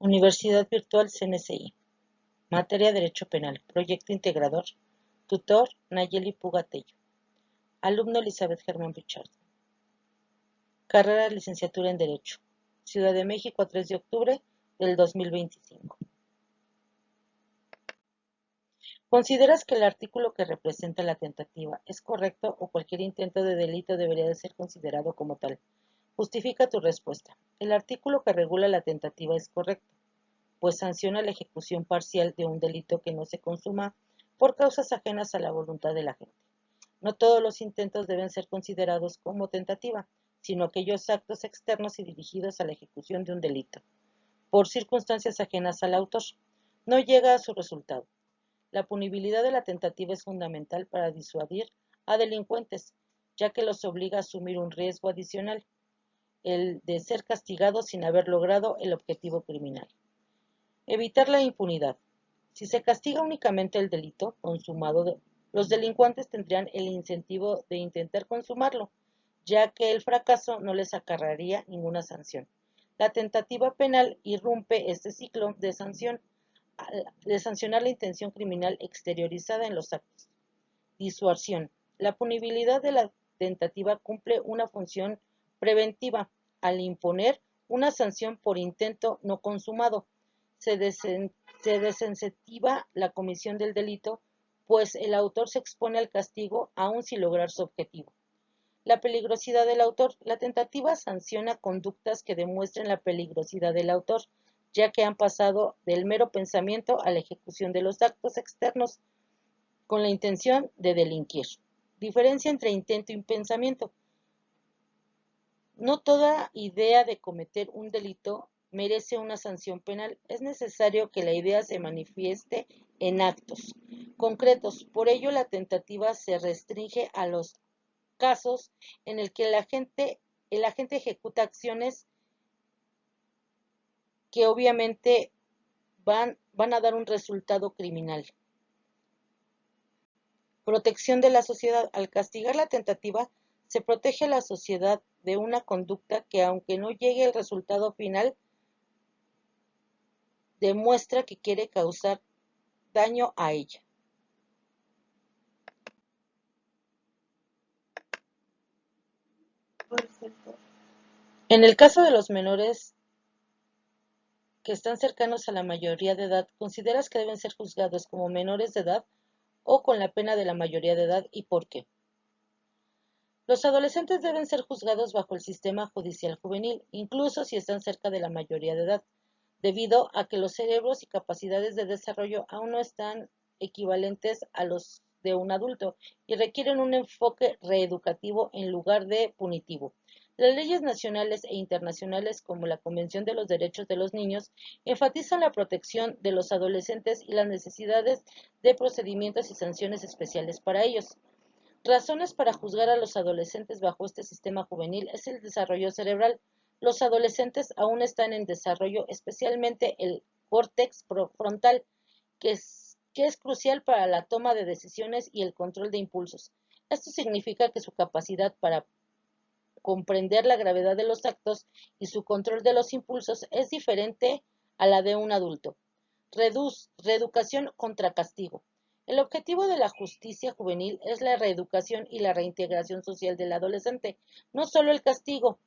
Universidad Virtual CNCI. Materia Derecho Penal. Proyecto integrador. Tutor Nayeli Pugatello. Alumno Elizabeth Germán Pichardo. Carrera de Licenciatura en Derecho. Ciudad de México, 3 de octubre del 2025. ¿Consideras que el artículo que representa la tentativa es correcto o cualquier intento de delito debería de ser considerado como tal? Justifica tu respuesta. El artículo que regula la tentativa es correcto, pues sanciona la ejecución parcial de un delito que no se consuma por causas ajenas a la voluntad de la gente. No todos los intentos deben ser considerados como tentativa, sino aquellos actos externos y dirigidos a la ejecución de un delito, por circunstancias ajenas al autor, no llega a su resultado. La punibilidad de la tentativa es fundamental para disuadir a delincuentes, ya que los obliga a asumir un riesgo adicional, el de ser castigados sin haber logrado el objetivo criminal. Evitar la impunidad. Si se castiga únicamente el delito consumado, los delincuentes tendrían el incentivo de intentar consumarlo, ya que el fracaso no les acarrearía ninguna sanción. La tentativa penal irrumpe este ciclo de sancionar la intención criminal exteriorizada en los actos. Disuasión. La punibilidad de la tentativa cumple una función preventiva al imponer una sanción por intento no consumado. Se desincentiva la comisión del delito, pues el autor se expone al castigo aún sin lograr su objetivo. La peligrosidad del autor. La tentativa sanciona conductas que demuestren la peligrosidad del autor, ya que han pasado del mero pensamiento a la ejecución de los actos externos con la intención de delinquir. Diferencia entre intento y pensamiento. No toda idea de cometer un delito merece una sanción penal. Es necesario que la idea se manifieste en actos concretos. Por ello, la tentativa se restringe a los casos en el que el agente ejecuta acciones que obviamente van a dar un resultado criminal. Protección de la sociedad. Al castigar la tentativa, se protege a la sociedad de una conducta que, aunque no llegue al resultado final, demuestra que quiere causar daño a ella. En el caso de los menores que están cercanos a la mayoría de edad, ¿consideras que deben ser juzgados como menores de edad o con la pena de la mayoría de edad y por qué? Los adolescentes deben ser juzgados bajo el sistema judicial juvenil, incluso si están cerca de la mayoría de edad, debido a que los cerebros y capacidades de desarrollo aún no están equivalentes a los de un adulto y requieren un enfoque reeducativo en lugar de punitivo. Las leyes nacionales e internacionales, como la Convención de los Derechos de los Niños, enfatizan la protección de los adolescentes y las necesidades de procedimientos y sanciones especiales para ellos. Razones para juzgar a los adolescentes bajo este sistema juvenil es el desarrollo cerebral. Los adolescentes aún están en desarrollo, especialmente el córtex frontal, que es crucial para la toma de decisiones y el control de impulsos. Esto significa que su capacidad para comprender la gravedad de los actos y su control de los impulsos es diferente a la de un adulto. Reeducación contra castigo. El objetivo de la justicia juvenil es la reeducación y la reintegración social del adolescente, no solo el castigo.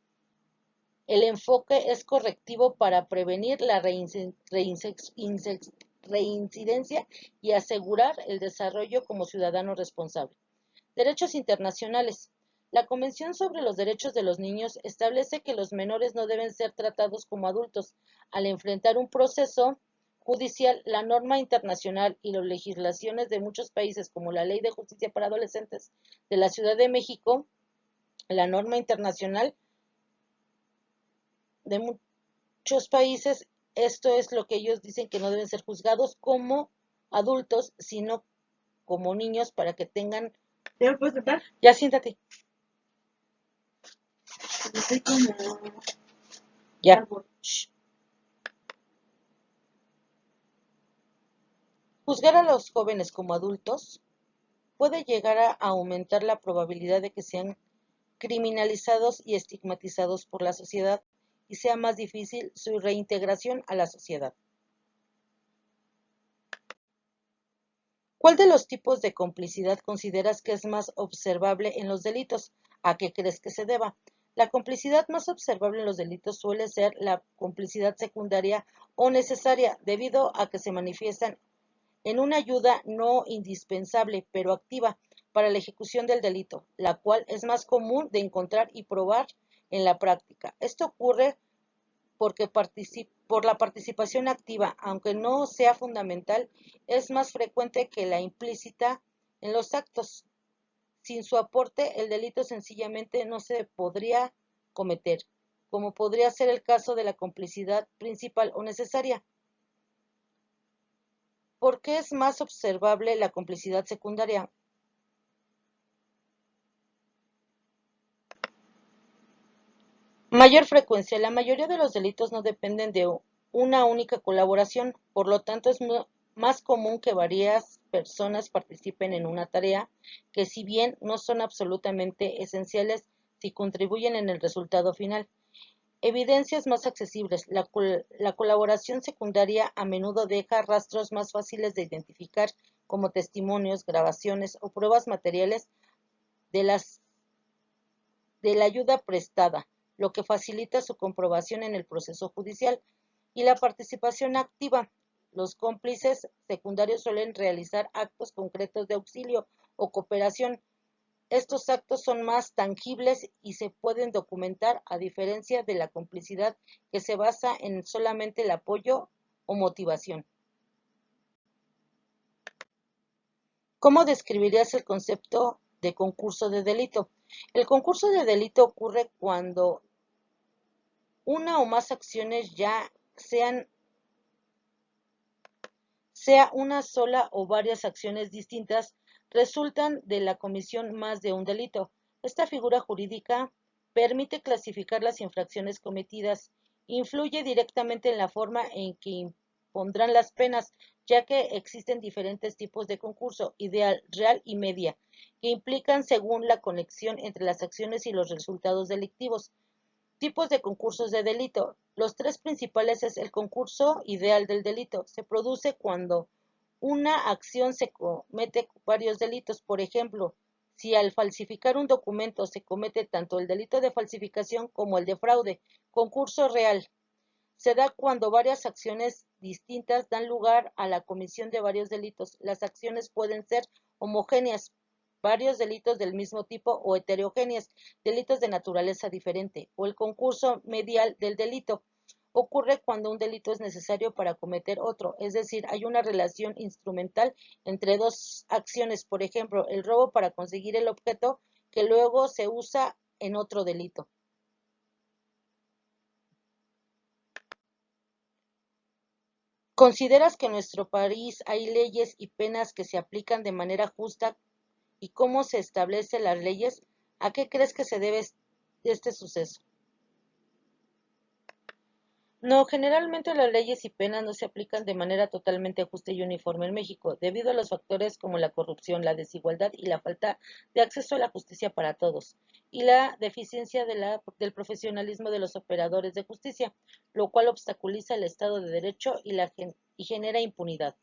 El enfoque es correctivo para prevenir la reincidencia y asegurar el desarrollo como ciudadano responsable. Derechos internacionales. La Convención sobre los Derechos de los Niños establece que los menores no deben ser tratados como adultos al enfrentar un proceso judicial. La norma internacional y las legislaciones de muchos países, como la Ley de Justicia para Adolescentes de la Ciudad de México, la norma internacional de muchos países, esto es lo que ellos dicen, que no deben ser juzgados como adultos, sino como niños, para que tengan... ¿Ya me puedes sentar? Ya siéntate. Estoy como... Ya. Shh. Juzgar a los jóvenes como adultos puede llegar a aumentar la probabilidad de que sean criminalizados y estigmatizados por la sociedad y sea más difícil su reintegración a la sociedad. ¿Cuál de los tipos de complicidad consideras que es más observable en los delitos? ¿A qué crees que se deba? La complicidad más observable en los delitos suele ser la complicidad secundaria o necesaria, debido a que se manifiestan en una ayuda no indispensable, pero activa, para la ejecución del delito, la cual es más común de encontrar y probar en la práctica. Esto ocurre por la participación activa, aunque no sea fundamental, es más frecuente que la implícita en los actos. Sin su aporte, el delito sencillamente no se podría cometer, como podría ser el caso de la complicidad principal o necesaria. ¿Por qué es más observable la complicidad secundaria? Mayor frecuencia. La mayoría de los delitos no dependen de una única colaboración, por lo tanto es más común que varias personas participen en una tarea que, si bien no son absolutamente esenciales, sí contribuyen en el resultado final. Evidencias más accesibles. La colaboración secundaria a menudo deja rastros más fáciles de identificar, como testimonios, grabaciones o pruebas materiales de la ayuda prestada, lo que facilita su comprobación en el proceso judicial. Y la participación activa. Los cómplices secundarios suelen realizar actos concretos de auxilio o cooperación. Estos actos son más tangibles y se pueden documentar, a diferencia de la complicidad que se basa en solamente el apoyo o motivación. ¿Cómo describirías el concepto de concurso de delito? El concurso de delito ocurre cuando una o más acciones, ya sea una sola o varias acciones distintas, resultan de la comisión más de un delito. Esta figura jurídica permite clasificar las infracciones cometidas, influye directamente en la forma en que impondrán las penas, ya que existen diferentes tipos de concurso, ideal, real y media, que implican según la conexión entre las acciones y los resultados delictivos. Tipos de concursos de delito. Los tres principales es el concurso ideal del delito. Se produce cuando una acción se comete varios delitos. Por ejemplo, si al falsificar un documento se comete tanto el delito de falsificación como el de fraude. Concurso real. Se da cuando varias acciones distintas dan lugar a la comisión de varios delitos. Las acciones pueden ser homogéneas, varios delitos del mismo tipo, o heterogéneas, delitos de naturaleza diferente, o el concurso medial del delito. Ocurre cuando un delito es necesario para cometer otro, es decir, hay una relación instrumental entre dos acciones, por ejemplo, el robo para conseguir el objeto que luego se usa en otro delito. ¿Consideras que en nuestro país hay leyes y penas que se aplican de manera justa, y cómo se establecen las leyes? ¿A qué crees que se debe este suceso? No, generalmente las leyes y penas no se aplican de manera totalmente justa y uniforme en México, debido a los factores como la corrupción, la desigualdad y la falta de acceso a la justicia para todos, y la deficiencia del profesionalismo de los operadores de justicia, lo cual obstaculiza el Estado de Derecho y genera impunidad.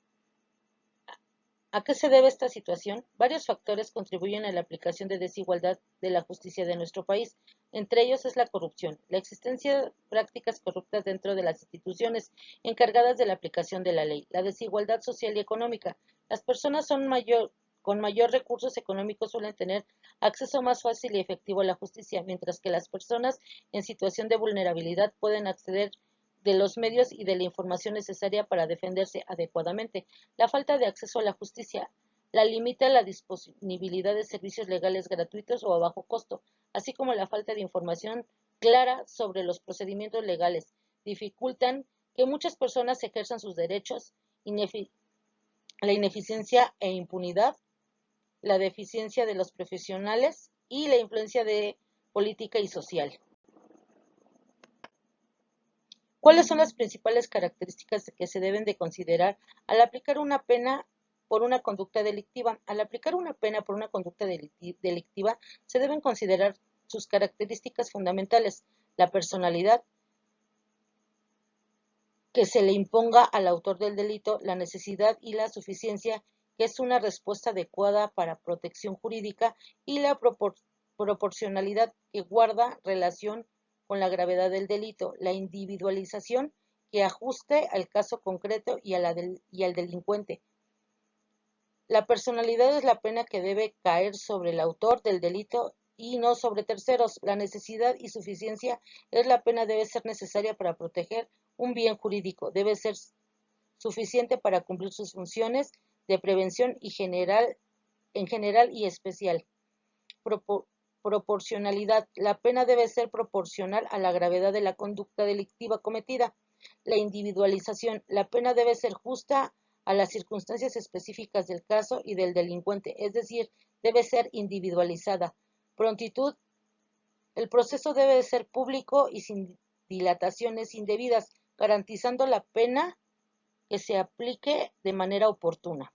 ¿A qué se debe esta situación? Varios factores contribuyen a la aplicación de desigualdad de la justicia de nuestro país. Entre ellos es la corrupción, la existencia de prácticas corruptas dentro de las instituciones encargadas de la aplicación de la ley, la desigualdad social y económica. Las personas con mayor recursos económicos suelen tener acceso más fácil y efectivo a la justicia, mientras que las personas en situación de vulnerabilidad pueden acceder de los medios y de la información necesaria para defenderse adecuadamente. La falta de acceso a la justicia la limita la disponibilidad de servicios legales gratuitos o a bajo costo, así como la falta de información clara sobre los procedimientos legales, dificultan que muchas personas ejerzan sus derechos. La ineficiencia e impunidad, la deficiencia de los profesionales y la influencia de política y social. ¿Cuáles son las principales características que se deben de considerar al aplicar una pena por una conducta delictiva? Al aplicar una pena por una conducta delictiva, se deben considerar sus características fundamentales: la personalidad, que se le imponga al autor del delito la necesidad y la suficiencia, que es una respuesta adecuada para protección jurídica, y la proporcionalidad, que guarda relación con la gravedad del delito, la individualización, que ajuste al caso concreto y al delincuente. La personalidad es la pena que debe caer sobre el autor del delito y no sobre terceros. La necesidad y suficiencia es la pena debe ser necesaria para proteger un bien jurídico, debe ser suficiente para cumplir sus funciones de prevención y en general y especial. Proporcionalidad. La pena debe ser proporcional a la gravedad de la conducta delictiva cometida. La individualización. La pena debe ser justa a las circunstancias específicas del caso y del delincuente, es decir, debe ser individualizada. Prontitud. El proceso debe ser público y sin dilataciones indebidas, garantizando la pena que se aplique de manera oportuna.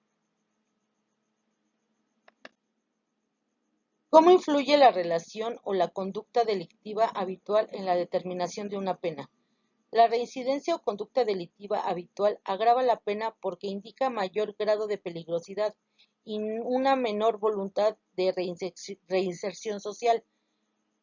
¿Cómo influye la relación o la conducta delictiva habitual en la determinación de una pena? La reincidencia o conducta delictiva habitual agrava la pena porque indica mayor grado de peligrosidad y una menor voluntad de reinserción social,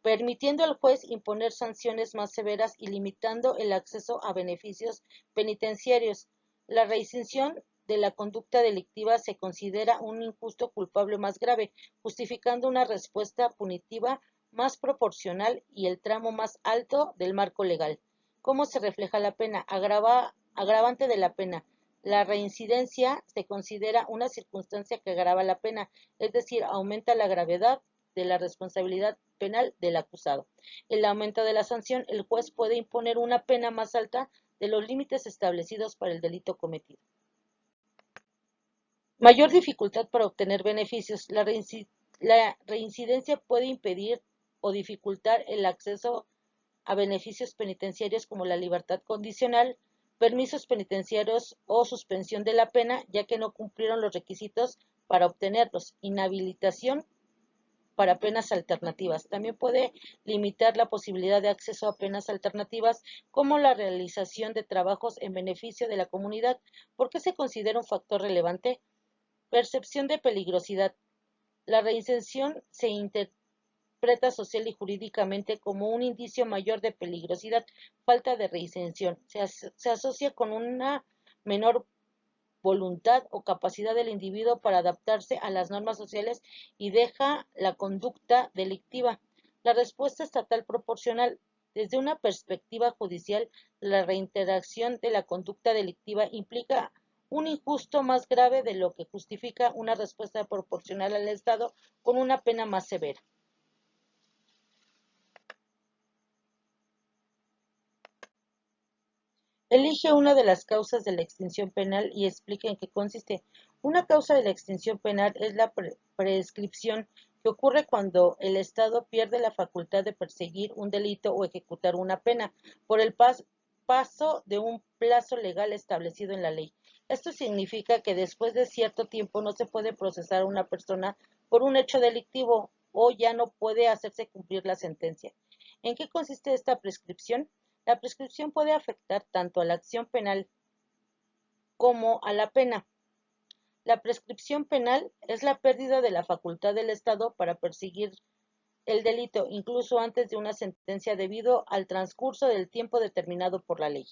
permitiendo al juez imponer sanciones más severas y limitando el acceso a beneficios penitenciarios. La reinserción de la conducta delictiva se considera un injusto culpable más grave, justificando una respuesta punitiva más proporcional y el tramo más alto del marco legal. ¿Cómo se refleja la pena? Agravante de la pena. La reincidencia se considera una circunstancia que agrava la pena, es decir, aumenta la gravedad de la responsabilidad penal del acusado. El aumento de la sanción, el juez puede imponer una pena más alta de los límites establecidos para el delito cometido. Mayor dificultad para obtener beneficios. La reincidencia puede impedir o dificultar el acceso a beneficios penitenciarios como la libertad condicional, permisos penitenciarios o suspensión de la pena, ya que no cumplieron los requisitos para obtenerlos, inhabilitación para penas alternativas. También puede limitar la posibilidad de acceso a penas alternativas como la realización de trabajos en beneficio de la comunidad. ¿Por qué se considera un factor relevante? Percepción de peligrosidad. La reinserción se interpreta social y jurídicamente como un indicio mayor de peligrosidad. Falta de reinserción. Se asocia con una menor voluntad o capacidad del individuo para adaptarse a las normas sociales y deja la conducta delictiva. La respuesta estatal proporcional. Desde una perspectiva judicial, la reintegración de la conducta delictiva implica un injusto más grave de lo que justifica una respuesta proporcional al Estado con una pena más severa. Elige una de las causas de la extinción penal y explica en qué consiste. Una causa de la extinción penal es la prescripción, que ocurre cuando el Estado pierde la facultad de perseguir un delito o ejecutar una pena por el paso de un plazo legal establecido en la ley. Esto significa que después de cierto tiempo no se puede procesar a una persona por un hecho delictivo o ya no puede hacerse cumplir la sentencia. ¿En qué consiste esta prescripción? La prescripción puede afectar tanto a la acción penal como a la pena. La prescripción penal es la pérdida de la facultad del Estado para perseguir el delito, incluso antes de una sentencia, debido al transcurso del tiempo determinado por la ley.